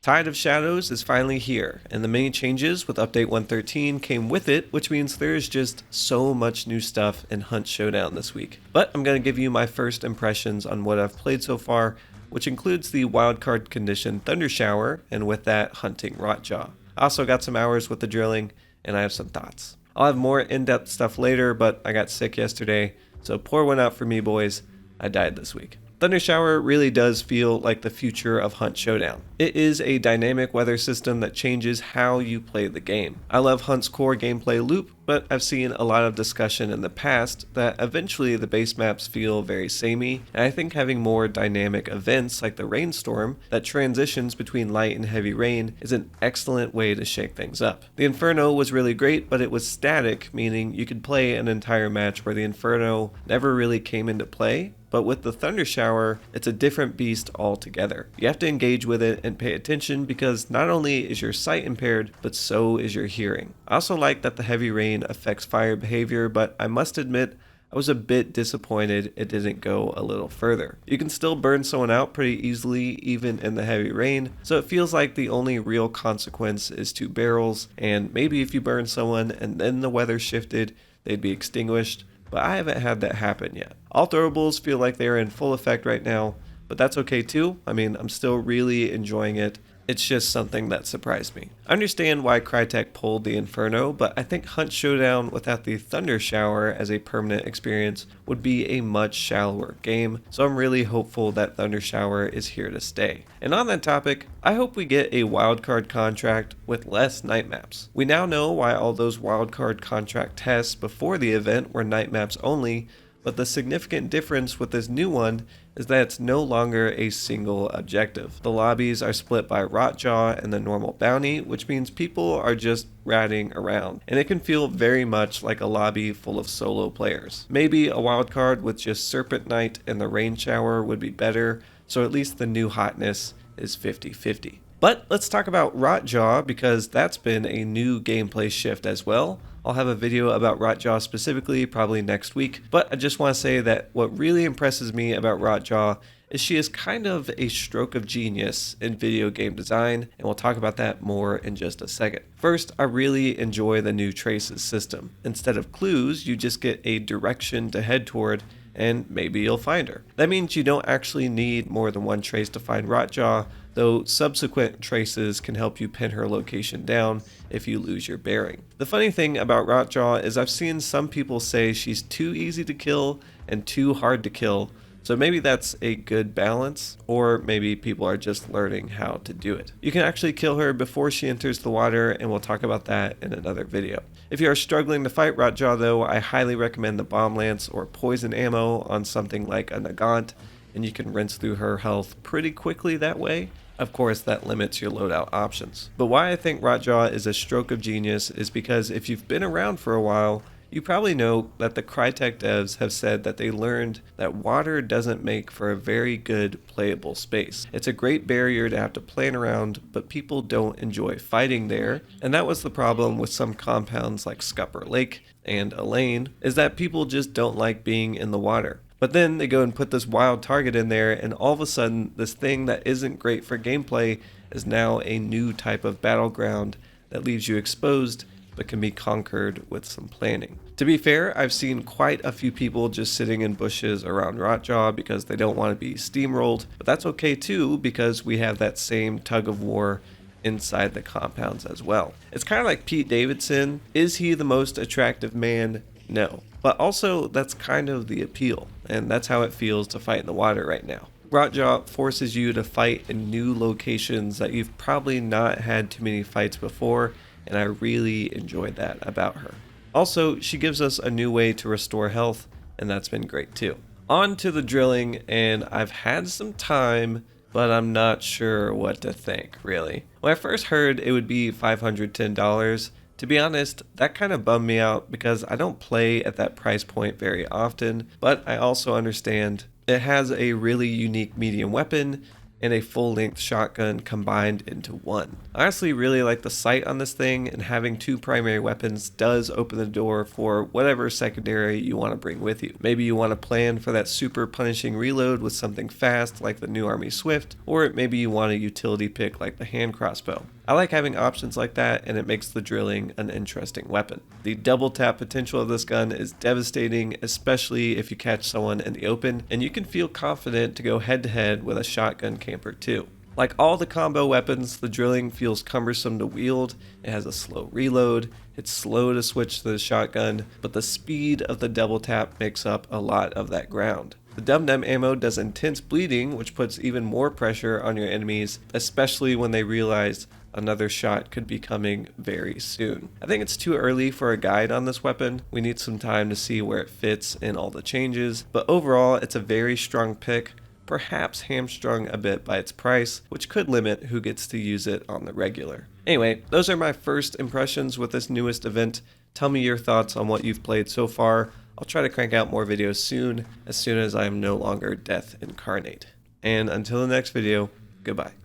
Tide of Shadows is finally here, and the many changes with Update 113 came with it, which means there's just so much new stuff in Hunt Showdown this week. But I'm going to give you my first impressions on what I've played so far, which includes the wildcard condition Thunder Shower, and with that, hunting Rotjaw. I also got some hours with the drilling, and I have some thoughts. I'll have more in-depth stuff later, but I got sick yesterday, so pour one out for me, boys. I died this week. Thunder Shower really does feel like the future of Hunt Showdown. It is a dynamic weather system that changes how you play the game. I love Hunt's core gameplay loop, but I've seen a lot of discussion in the past that eventually the base maps feel very samey, and I think having more dynamic events like the rainstorm that transitions between light and heavy rain is an excellent way to shake things up. The Inferno was really great, but it was static, meaning you could play an entire match where the Inferno never really came into play. But with the Thunder Shower, it's a different beast altogether. You have to engage with it and pay attention because not only is your sight impaired, but so is your hearing. I also like that the heavy rain affects fire behavior, but I must admit, I was a bit disappointed it didn't go a little further. You can still burn someone out pretty easily even in the heavy rain, so it feels like the only real consequence is 2 barrels, and maybe if you burn someone and then the weather shifted, they'd be extinguished. But I haven't had that happen yet. All throwables feel like they're in full effect right now, but that's okay too. I mean, I'm still really enjoying it. It's just something that surprised me. I understand why Crytek pulled the Inferno, but I think Hunt Showdown without the Thunder Shower as a permanent experience would be a much shallower game, so I'm really hopeful that Thunder Shower is here to stay. And on that topic, I hope we get a wildcard contract with less night maps. We now know why all those wildcard contract tests before the event were night maps only, but the significant difference with this new one is that it's no longer a single objective. The lobbies are split by Rotjaw and the normal bounty, which means people are just ratting around, and it can feel very much like a lobby full of solo players. Maybe a wildcard with just Serpent Knight and the Rain Shower would be better, so at least the new hotness is 50-50. But let's talk about Rotjaw because that's been a new gameplay shift as well. I'll have a video about Rotjaw specifically probably next week, but I just want to say that what really impresses me about Rotjaw is she is kind of a stroke of genius in video game design, and we'll talk about that more in just a second. First, I really enjoy the new traces system. Instead of clues, you just get a direction to head toward, and maybe you'll find her. That means you don't actually need more than one trace to find Rotjaw, though subsequent traces can help you pin her location down if you lose your bearing. The funny thing about Rotjaw is I've seen some people say she's too easy to kill and too hard to kill, so maybe that's a good balance, or maybe people are just learning how to do it. You can actually kill her before she enters the water, and we'll talk about that in another video. If you are struggling to fight Rotjaw though, I highly recommend the Bomb Lance or Poison Ammo on something like a Nagant, and you can rinse through her health pretty quickly that way. Of course, that limits your loadout options. But why I think Rotjaw is a stroke of genius is because if you've been around for a while, you probably know that the Crytek devs have said that they learned that water doesn't make for a very good playable space. It's a great barrier to have to plan around, but people don't enjoy fighting there, and that was the problem with some compounds like Scupper Lake and Elaine, is that people just don't like being in the water. But then they go and put this wild target in there, and all of a sudden, this thing that isn't great for gameplay is now a new type of battleground that leaves you exposed, but can be conquered with some planning. To be fair, I've seen quite a few people just sitting in bushes around Rotjaw because they don't want to be steamrolled, but that's okay too because we have that same tug of war inside the compounds as well. It's kind of like Pete Davidson. Is he the most attractive man? No. But also, that's kind of the appeal, and that's how it feels to fight in the water right now. Rotjaw forces you to fight in new locations that you've probably not had too many fights before, and I really enjoyed that about her. Also, she gives us a new way to restore health, and that's been great too. On to the drilling, and I've had some time, but I'm not sure what to think, really. When I first heard it would be $510, to be honest, that kind of bummed me out because I don't play at that price point very often, but I also understand it has a really unique medium weapon, and a full-length shotgun combined into one. I honestly really like the sight on this thing, and having two primary weapons does open the door for whatever secondary you want to bring with you. Maybe you want to plan for that super punishing reload with something fast like the New Army Swift, or maybe you want a utility pick like the hand crossbow. I like having options like that, and it makes the drilling an interesting weapon. The double tap potential of this gun is devastating, especially if you catch someone in the open, and you can feel confident to go head to head with a shotgun camper too. Like all the combo weapons, the drilling feels cumbersome to wield. It has a slow reload, it's slow to switch to the shotgun, but the speed of the double tap makes up a lot of that ground. The Dum Dum ammo does intense bleeding, which puts even more pressure on your enemies, especially when they realize another shot could be coming very soon. I think it's too early for a guide on this weapon. We need some time to see where it fits in all the changes, but overall it's a very strong pick, perhaps hamstrung a bit by its price, which could limit who gets to use it on the regular. Anyway, those are my first impressions with this newest event. Tell me your thoughts on what you've played so far. I'll try to crank out more videos soon as I am no longer death incarnate. And until the next video, goodbye.